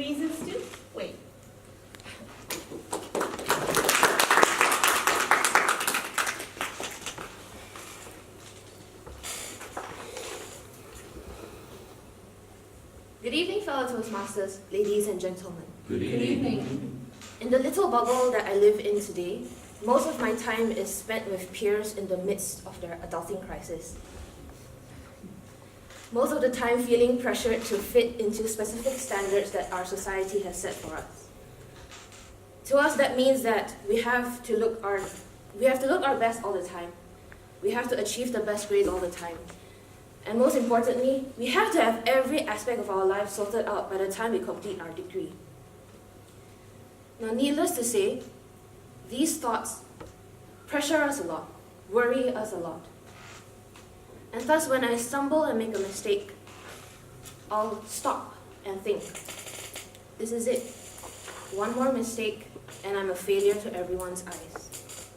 reasons to wait. Good evening, fellow Toastmasters, ladies and gentlemen. Good evening. In the little bubble that I live in today, most of my time is spent with peers in the midst of their adulting crisis. Most of the time feeling pressured to fit into specific standards that our society has set for us. To us, that means that we have to look our best all the time. We have to achieve the best grades all the time. And most importantly, we have to have every aspect of our life sorted out by the time we complete our degree. Now, needless to say, these thoughts pressure us a lot, worry us a lot. And thus, when I stumble and make a mistake, I'll stop and think, this is it. One more mistake, and I'm a failure to everyone's eyes.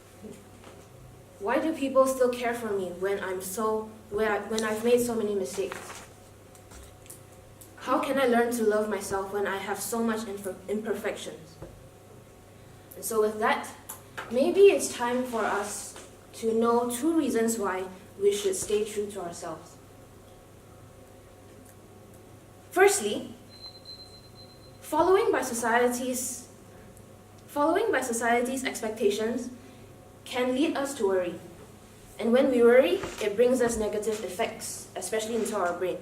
Why do people still care for me when I've made so many mistakes? How can I learn to love myself when I have so much imperfections? And so with that, maybe it's time for us to know 2 reasons why we should stay true to ourselves. Firstly, following by society's expectations can lead us to worry. And when we worry, it brings us negative effects, especially into our brain.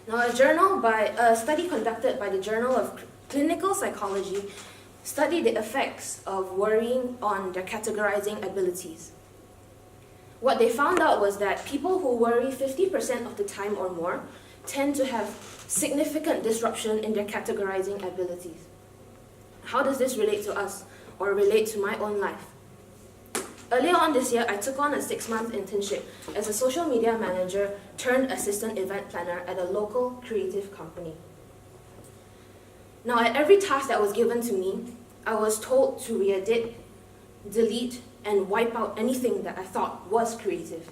Now, a study conducted by the Journal of Clinical Psychology studied the effects of worrying on their categorizing abilities. What they found out was that people who worry 50% of the time or more tend to have significant disruption in their categorizing abilities. How does this relate to us, or relate to my own life? Earlier on this year, I took on a 6-month internship as a social media manager turned assistant event planner at a local creative company. Now, at every task that was given to me, I was told to re-edit, delete, and wipe out anything that I thought was creative.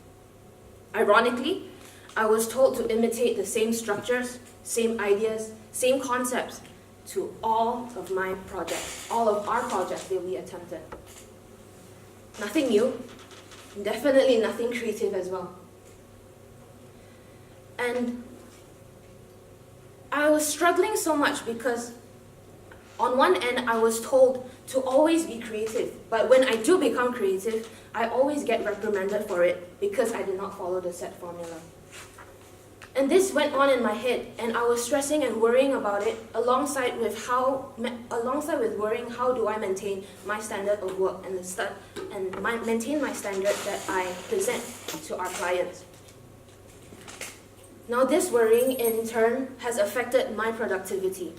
Ironically, I was told to imitate the same structures, same ideas, same concepts to all of my projects, all of our projects that we attempted. Nothing new, definitely nothing creative as well. And I was struggling so much because on one end I was told to always be creative, but when I do become creative, I always get reprimanded for it because I did not follow the set formula. And this went on in my head, and I was stressing and worrying about it alongside with worrying how do I maintain my standard of work and maintain my standard that I present to our clients. Now, this worrying in turn has affected my productivity.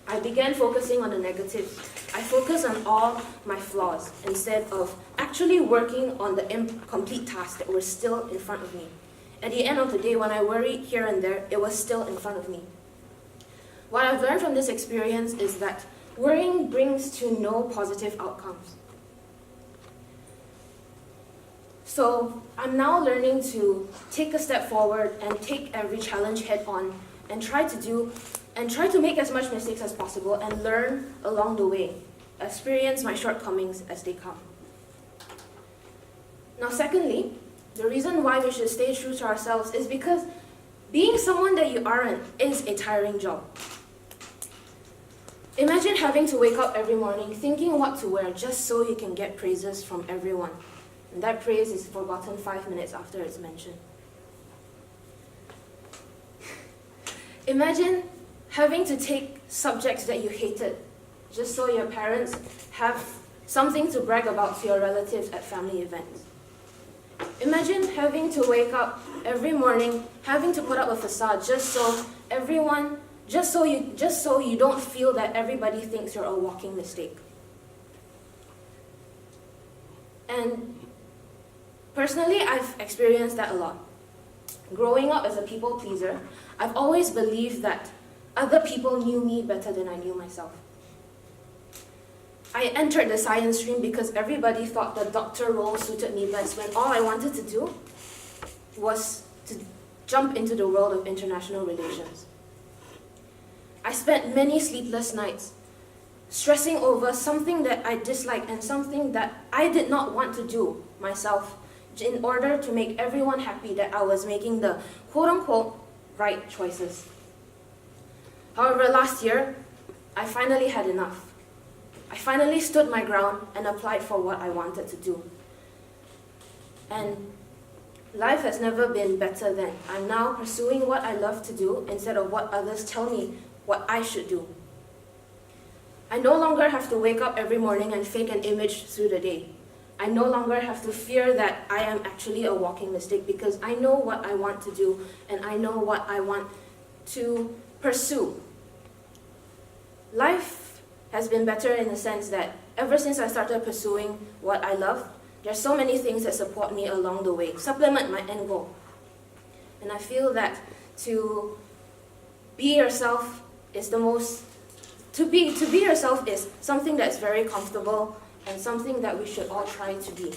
I began focusing on the negatives. I focused on all my flaws instead of actually working on the incomplete tasks that were still in front of me. At the end of the day, when I worried here and there, it was still in front of me. What I've learned from this experience is that worrying brings to no positive outcomes. So I'm now learning to take a step forward and take every challenge head on and try to make as much mistakes as possible and learn along the way, experience my shortcomings as they come. Now, secondly, the reason why we should stay true to ourselves is because being someone that you aren't is a tiring job. Imagine having to wake up every morning thinking what to wear just so you can get praises from everyone. And that praise is forgotten 5 minutes after it's mentioned. Imagine having to take subjects that you hated just so your parents have something to brag about to your relatives at family events. Imagine having to wake up every morning, having to put up a facade just so you don't feel that everybody thinks you're a walking mistake. And personally, I've experienced that a lot. Growing up as a people pleaser, I've always believed that other people knew me better than I knew myself. I entered the science stream because everybody thought the doctor role suited me best, when all I wanted to do was to jump into the world of international relations. I spent many sleepless nights stressing over something that I disliked and something that I did not want to do myself in order to make everyone happy that I was making the quote-unquote right choices. However, last year, I finally had enough. I finally stood my ground and applied for what I wanted to do. And life has never been better than I'm now pursuing what I love to do instead of what others tell me what I should do. I no longer have to wake up every morning and fake an image through the day. I no longer have to fear that I am actually a walking mistake because I know what I want to do and I know what I want to pursue. Life has been better in the sense that ever since I started pursuing what I love, there's so many things that support me along the way, supplement my end goal. And I feel that to be yourself is to be yourself is something that's very comfortable and something that we should all try to be.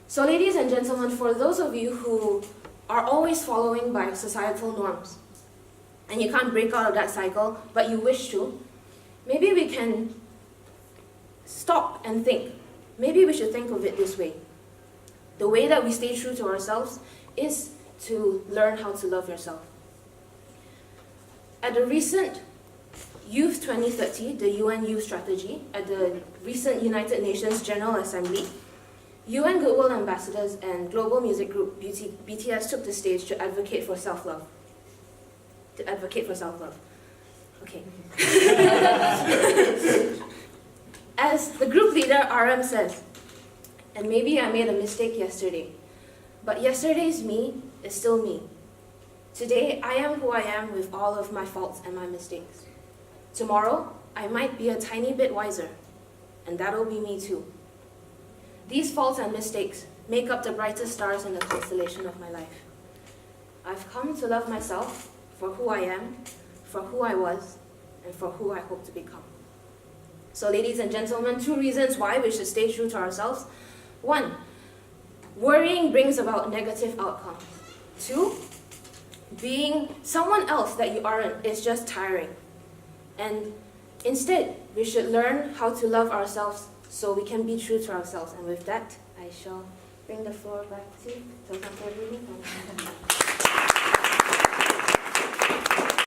So ladies and gentlemen, for those of you who are always following by societal norms, and you can't break out of that cycle, but you wish to, maybe we can stop and think. Maybe we should think of it this way. The way that we stay true to ourselves is to learn how to love yourself. At the recent Youth 2030, the UN Youth Strategy, at the recent United Nations General Assembly, UN Goodwill Ambassadors and global music group BTS took the stage to advocate for self-love. Okay. As the group leader, RM says, and maybe I made a mistake yesterday, but yesterday's me is still me. Today, I am who I am with all of my faults and my mistakes. Tomorrow, I might be a tiny bit wiser, and that'll be me too. These faults and mistakes make up the brightest stars in the constellation of my life. I've come to love myself for who I am, for who I was, and for who I hope to become. So ladies and gentlemen, 2 reasons why we should stay true to ourselves. 1, worrying brings about negative outcomes. 2, being someone else that you aren't is just tiring. And instead, we should learn how to love ourselves so we can be true to ourselves. And with that, I shall bring the floor back to Tzyy.